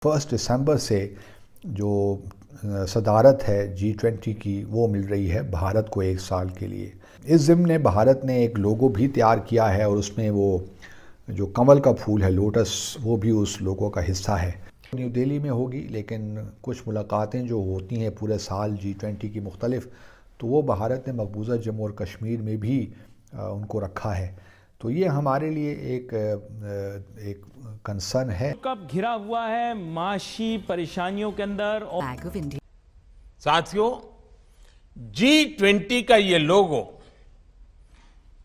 1 दिसंबर से जो सदारत है G20 की वो मिल रही है भारत को 1 साल के लिए। इस ज़िम्न भारत ने एक लोगो भी तैयार किया है और उसमें वो जो कमल का फूल है लोटस, वो भी उस लोगो का हिस्सा है। न्यू दिल्ली में होगी, लेकिन कुछ मुलाकातें जो होती हैं पूरे साल G20 की मुख्तलिफ, तो वो भारत ने मकबूजा जम्मू और कश्मीर में भी उनको रखा है। तो ये हमारे लिए एक कंसर्न है। कब घिरा हुआ है माशी परेशानियों के अंदर। साथियों, G20 का ये लोगो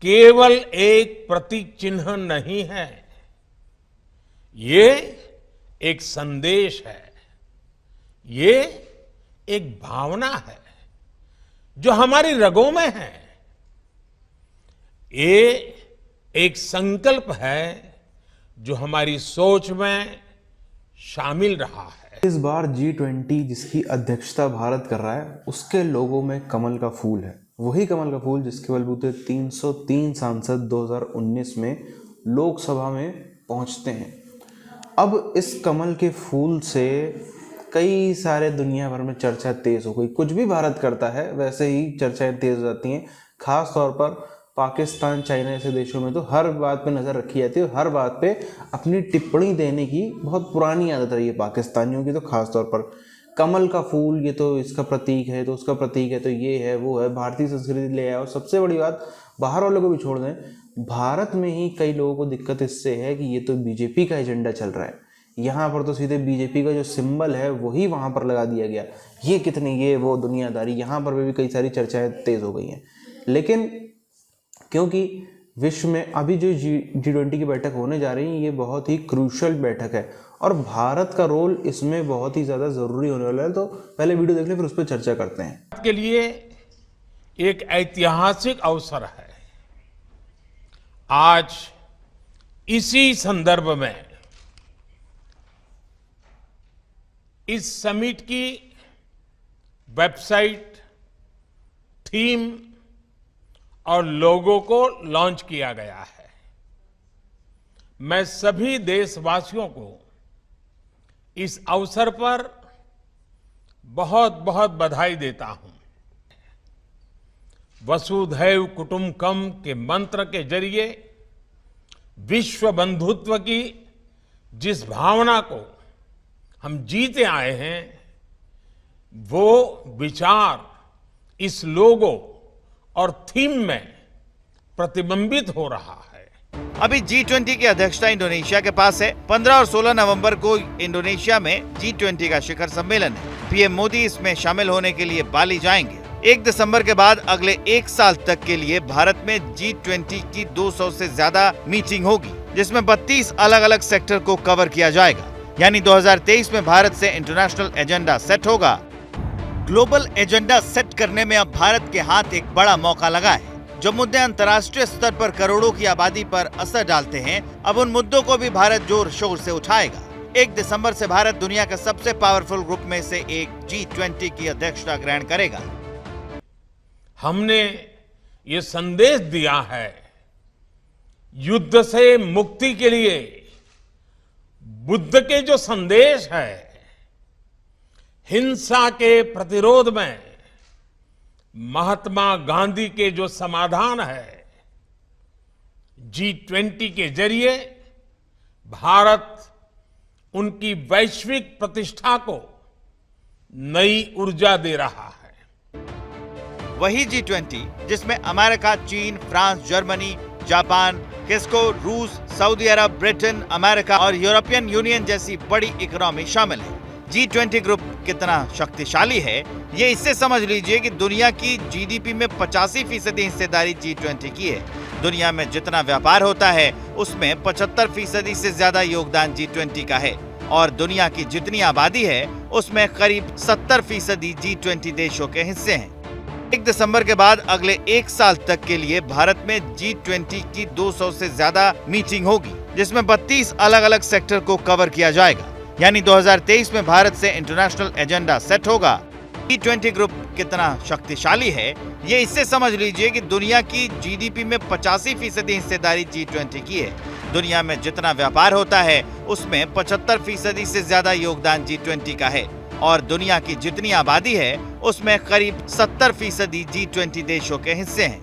केवल एक प्रतीक चिन्ह नहीं है, ये एक संदेश है, ये एक भावना है जो हमारी रगों में है। ये एक संकल्प है जो हमारी सोच में शामिल रहा है। इस बार G20 जिसकी अध्यक्षता भारत कर रहा है, उसके लोगों में कमल का फूल है। वही कमल का फूल जिसके बलबूते 303 सांसद 2019 में लोकसभा में पहुंचते हैं। अब इस कमल के फूल से कई सारे दुनिया भर में चर्चा तेज हो गई। कुछ भी भारत करता है वैसे ही चर्चाएं तेज हो जाती हैं। खास तौर पर पाकिस्तान, चाइना जैसे देशों में तो हर बात पे नज़र रखी जाती है और हर बात पे अपनी टिप्पणी देने की बहुत पुरानी आदत रही है पाकिस्तानियों की। तो खास तौर पर कमल का फूल, ये तो इसका प्रतीक है, तो उसका प्रतीक है, तो ये है, वो है, भारतीय संस्कृति ले आया। और सबसे बड़ी बात, बाहर वालों को भी छोड़ दें, भारत में ही कई लोगों को दिक्कत इससे है कि ये तो बीजेपी का एजेंडा चल रहा है। यहाँ पर तो सीधे बीजेपी का जो सिंबल है वही वहाँ पर लगा दिया गया। ये कितनी ये वो दुनियादारी, यहाँ पर भी कई सारी चर्चाएं तेज हो गई हैं। लेकिन क्योंकि विश्व में अभी जो G20 की बैठक होने जा रही है, ये बहुत ही क्रूशल बैठक है और भारत का रोल इसमें बहुत ही ज़्यादा ज़रूरी होने वाला है। तो पहले वीडियो देख लें, फिर उस पर चर्चा करते हैं। के लिए एक ऐतिहासिक अवसर है। आज इसी संदर्भ में इस समिट की वेबसाइट, थीम और लोगो को लॉन्च किया गया है। मैं सभी देशवासियों को इस अवसर पर बहुत बहुत बधाई देता हूं। वसुधैव कुटुंबकम के मंत्र के जरिए विश्व बंधुत्व की जिस भावना को हम जीते आए हैं, वो विचार इस लोगो और थीम में प्रतिबिंबित हो रहा है। अभी G20 की अध्यक्षता इंडोनेशिया के पास है। 15 और 16 नवंबर को इंडोनेशिया में G20 का शिखर सम्मेलन है। पीएम मोदी इसमें शामिल होने के लिए बाली जाएंगे। 1 दिसंबर के बाद अगले 1 साल तक के लिए भारत में G20 की 200 से ज्यादा मीटिंग होगी, जिसमें 32 अलग अलग सेक्टर को कवर किया जाएगा। यानी 2023 में भारत से इंटरनेशनल एजेंडा सेट होगा। ग्लोबल एजेंडा सेट करने में अब भारत के हाथ एक बड़ा मौका लगा है। जो मुद्दे अंतर्राष्ट्रीय स्तर पर करोड़ों की आबादी पर असर डालते हैं, अब उन मुद्दों को भी भारत जोर शोर से उठाएगा। 1 दिसंबर से भारत दुनिया के सबसे पावरफुल ग्रुप में से एक G20 की अध्यक्षता ग्रहण करेगा। हमने ये संदेश दिया है, युद्ध से मुक्ति के लिए बुद्ध के जो संदेश है, हिंसा के प्रतिरोध में महात्मा गांधी के जो समाधान है, G20 के जरिए भारत उनकी वैश्विक प्रतिष्ठा को नई ऊर्जा दे रहा है। वही G20 जिसमें अमेरिका, चीन, फ्रांस, जर्मनी, जापान, किस्को, रूस, सऊदी अरब, ब्रिटेन, अमेरिका और यूरोपियन यूनियन जैसी बड़ी इकोनॉमी शामिल है। G20 ग्रुप कितना शक्तिशाली है, ये इससे समझ लीजिए कि दुनिया की जीडीपी में 85% हिस्सेदारी G20 की है। दुनिया में जितना व्यापार होता है उसमें 75% से ज्यादा योगदान G20 का है और दुनिया की जितनी आबादी है उसमें करीब 70% G20 देशों के हिस्से हैं। 1 दिसंबर के बाद अगले 1 साल तक के लिए भारत में G20 की 200 से ज्यादा मीटिंग होगी, जिसमें 32 अलग अलग सेक्टर को कवर किया जाएगा। यानी 2023 में भारत से इंटरनेशनल एजेंडा सेट होगा। G20 ग्रुप कितना शक्तिशाली है, ये इससे समझ लीजिए कि दुनिया की जीडीपी में 85% हिस्सेदारी G20 की है। दुनिया में जितना व्यापार होता है उसमें 75% से ज्यादा योगदान G20 का है और दुनिया की जितनी आबादी है उसमें करीब 70% G20 देशों के हिस्से हैं।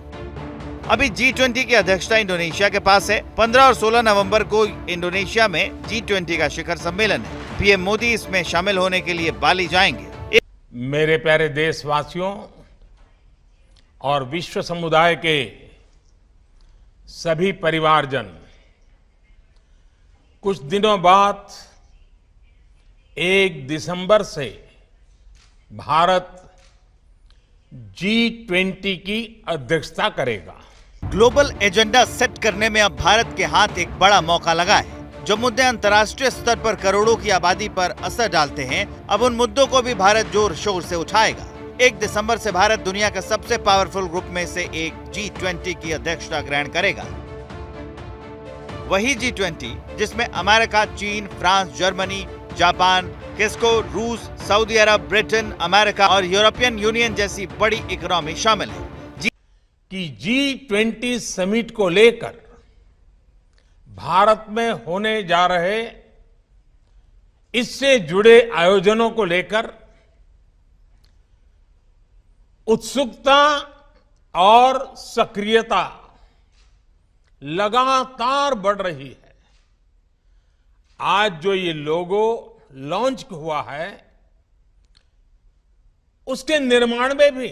अभी G20 की अध्यक्षता इंडोनेशिया के पास है। 15 और 16 नवंबर को इंडोनेशिया में G20 का शिखर सम्मेलन है। पीएम मोदी इसमें शामिल होने के लिए बाली जाएंगे। मेरे प्यारे देशवासियों और विश्व समुदाय के सभी परिवारजन, कुछ दिनों बाद 1 दिसंबर से भारत G20 की अध्यक्षता करेगा। ग्लोबल एजेंडा सेट करने में अब भारत के हाथ एक बड़ा मौका लगा है। जो मुद्दे अंतर्राष्ट्रीय स्तर पर करोड़ों की आबादी पर असर डालते हैं, अब उन मुद्दों को भी भारत जोर शोर से उठाएगा। 1 दिसंबर से भारत दुनिया का सबसे पावरफुल ग्रुप में से एक G20 की अध्यक्षता ग्रहण करेगा। वही G20 जिसमें अमेरिका, चीन, फ्रांस, जर्मनी, जापान, किस्को, रूस, सऊदी अरब, ब्रिटेन, अमेरिका और यूरोपियन यूनियन जैसी बड़ी इकोनॉमी शामिल है। कि G20 समिट को लेकर भारत में होने जा रहे इससे जुड़े आयोजनों को लेकर उत्सुकता और सक्रियता लगातार बढ़ रही है। आज जो ये लोगो लॉन्च हुआ है उसके निर्माण में भी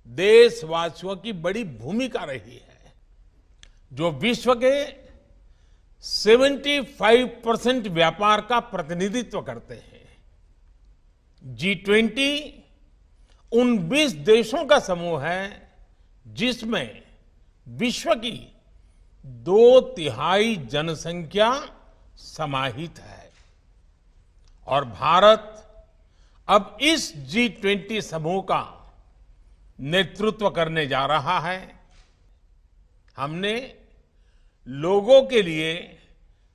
देशवासियों की बड़ी भूमिका रही है, जो विश्व के 75% व्यापार का प्रतिनिधित्व करते हैं। G20 उन 20 देशों का समूह है जिसमें विश्व की 2/3 जनसंख्या समाहित है और भारत अब इस G20 समूह का नेतृत्व करने जा रहा है। हमने लोगों के लिए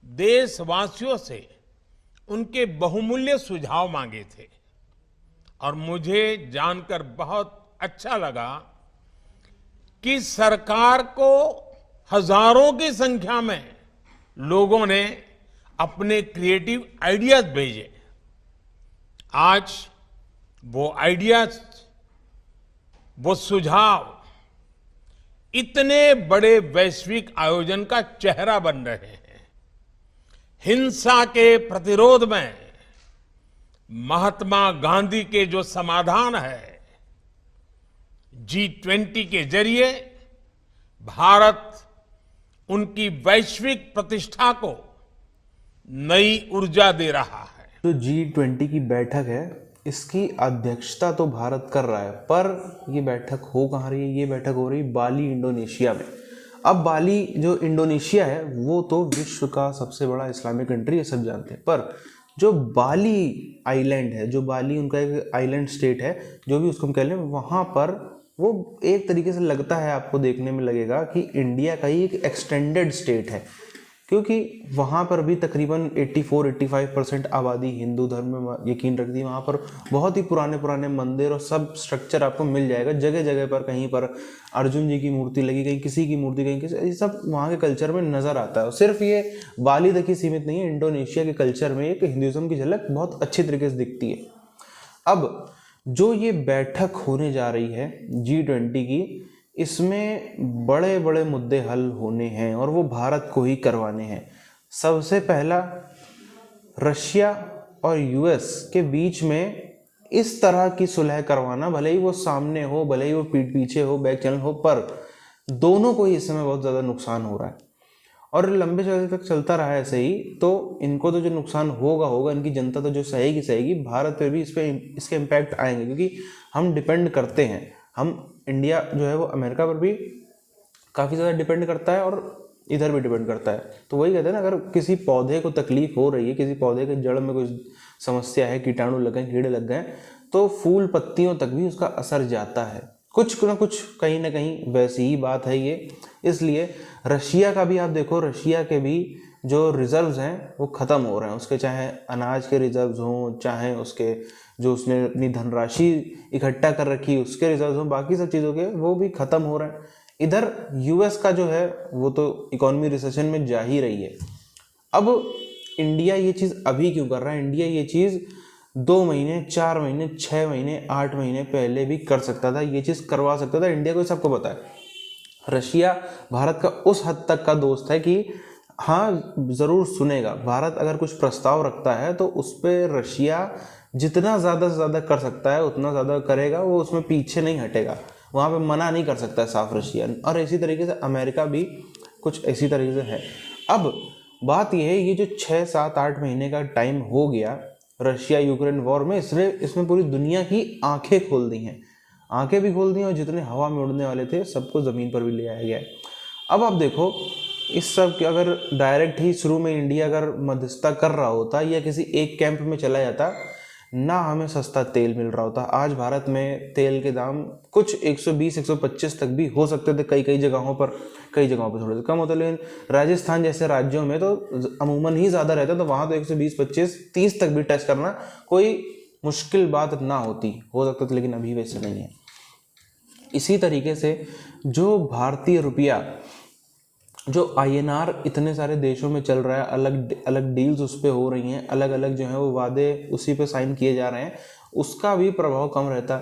देशवासियों से उनके बहुमूल्य सुझाव मांगे थे और मुझे जानकर बहुत अच्छा लगा कि सरकार को हजारों की संख्या में लोगों ने अपने क्रिएटिव आइडियाज भेजे। आज वो आइडियाज, वो सुझाव इतने बड़े वैश्विक आयोजन का चेहरा बन रहे हैं। हिंसा के प्रतिरोध में महात्मा गांधी के जो समाधान है, G20 के जरिए भारत उनकी वैश्विक प्रतिष्ठा को नई ऊर्जा दे रहा है। जो G20 की बैठक है इसकी अध्यक्षता तो भारत कर रहा है, पर ये बैठक हो कहाँ रही है? ये बैठक हो रही है बाली, इंडोनेशिया में। अब बाली जो इंडोनेशिया है वो तो विश्व का सबसे बड़ा इस्लामिक कंट्री है, सब जानते हैं, पर जो बाली आइलैंड है, जो बाली उनका एक आइलैंड स्टेट है, जो भी उसको हम कह लें, वहाँ पर वो एक तरीके से लगता है, आपको देखने में लगेगा कि इंडिया का ही एक एक्सटेंडेड स्टेट है, क्योंकि वहाँ पर भी तकरीबन 84-85% आबादी हिंदू धर्म में यकीन रखती है। वहाँ पर बहुत ही पुराने पुराने मंदिर और सब स्ट्रक्चर आपको मिल जाएगा जगह जगह पर। कहीं पर अर्जुन जी की मूर्ति लगी, कहीं किसी की मूर्ति, कहीं किसी, ये सब वहाँ के कल्चर में नज़र आता है। और सिर्फ ये बाली तक ही सीमित नहीं है, इंडोनेशिया के कल्चर में एक हिंदुज़म की झलक बहुत अच्छी तरीके से दिखती है। अब जो ये बैठक होने जा रही है G20 की, इसमें बड़े बड़े मुद्दे हल होने हैं और वो भारत को ही करवाने हैं। सबसे पहला, रशिया और यूएस के बीच में इस तरह की सुलह करवाना, भले ही वो सामने हो, भले ही वो पीठ पीछे हो, बैक चैनल हो, पर दोनों को ही इस समय बहुत ज़्यादा नुकसान हो रहा है और लंबे समय तक चलता रहा है ऐसे ही, तो इनको तो जो नुकसान होगा, इनकी जनता तो जो सहेगी, भारत पर भी इसके इम्पैक्ट आएंगे, क्योंकि हम डिपेंड करते हैं। हम इंडिया जो है वो अमेरिका पर भी काफ़ी ज़्यादा डिपेंड करता है और इधर भी डिपेंड करता है। तो वही कहते हैं ना, अगर किसी पौधे को तकलीफ हो रही है, किसी पौधे के जड़ में कोई समस्या है, कीटाणु लग गए, कीड़े लग गए, तो फूल पत्तियों तक भी उसका असर जाता है। कुछ ना कुछ कहीं ना कहीं वैसी ही बात है ये। इसलिए रशिया का भी आप देखो, रशिया के भी जो रिजर्व्स हैं वो ख़त्म हो रहे हैं। उसके चाहे अनाज के रिजर्व्स हों, चाहे उसके जो उसने अपनी धनराशि इकट्ठा कर रखी उसके रिजर्व्स हों, बाकी सब चीज़ों के वो भी ख़त्म हो रहे हैं। इधर यूएस का जो है वो तो इकोनॉमी रिसेशन में जा ही रही है। अब इंडिया ये चीज़ अभी क्यों कर रहा है? इंडिया ये चीज़ 2 महीने, 4 महीने, 6 महीने, 8 महीने पहले भी कर सकता था, ये चीज़ करवा सकता था। इंडिया को सबको पता है रशिया भारत का उस हद तक का दोस्त है कि हाँ ज़रूर सुनेगा। भारत अगर कुछ प्रस्ताव रखता है तो उस पर रशिया जितना ज़्यादा से ज़्यादा कर सकता है उतना ज़्यादा करेगा, वो उसमें पीछे नहीं हटेगा, वहाँ पे मना नहीं कर सकता है साफ रशिया। और इसी तरीके से अमेरिका भी कुछ इसी तरीके से है। अब बात यह है, ये जो 6, 7, 8 महीने का टाइम हो गया रशिया यूक्रेन वॉर में, इसमें पूरी दुनिया की आंखें खोल दी हैं, आंखें भी खोल दी और जितने हवा में उड़ने वाले थे सबको ज़मीन पर भी ले आया गया है। अब आप देखो इस सब के अगर डायरेक्ट ही शुरू में इंडिया अगर मध्यस्थता कर रहा होता या किसी एक कैंप में चला जाता, ना हमें सस्ता तेल मिल रहा होता। आज भारत में तेल के दाम कुछ 120-125 तक भी हो सकते थे कई जगहों पर थोड़े कम होते, लेकिन राजस्थान जैसे राज्यों में तो अमूमन ही ज़्यादा रहता, तो वहाँ तो 120, 25, 30 तक भी टच करना कोई मुश्किल बात ना होती, हो सकता था, लेकिन अभी वैसे नहीं है। इसी तरीके से जो भारतीय रुपया, जो INR इतने सारे देशों में चल रहा है, अलग अलग डील्स उस पर हो रही हैं, अलग अलग जो है वो वादे उसी पे साइन किए जा रहे हैं, उसका भी प्रभाव कम रहता।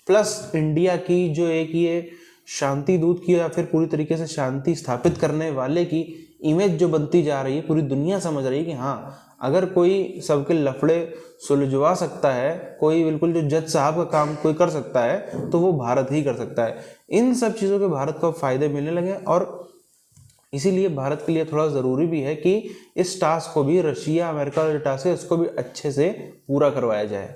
प्लस इंडिया की जो एक ये शांति दूत की या फिर पूरी तरीके से शांति स्थापित करने वाले की इमेज जो बनती जा रही है, पूरी दुनिया समझ रही है कि हाँ अगर कोई सबके लफड़े सुलझवा सकता है, कोई बिल्कुल जो जज साहब का काम कोई कर सकता है तो वो भारत ही कर सकता है। इन सब चीज़ों के भारत को फायदे मिलने लगे और इसीलिए भारत के लिए थोड़ा ज़रूरी भी है कि इस टास्क को भी, रशिया अमेरिका वाले टास्क है, इसको भी अच्छे से पूरा करवाया जाए।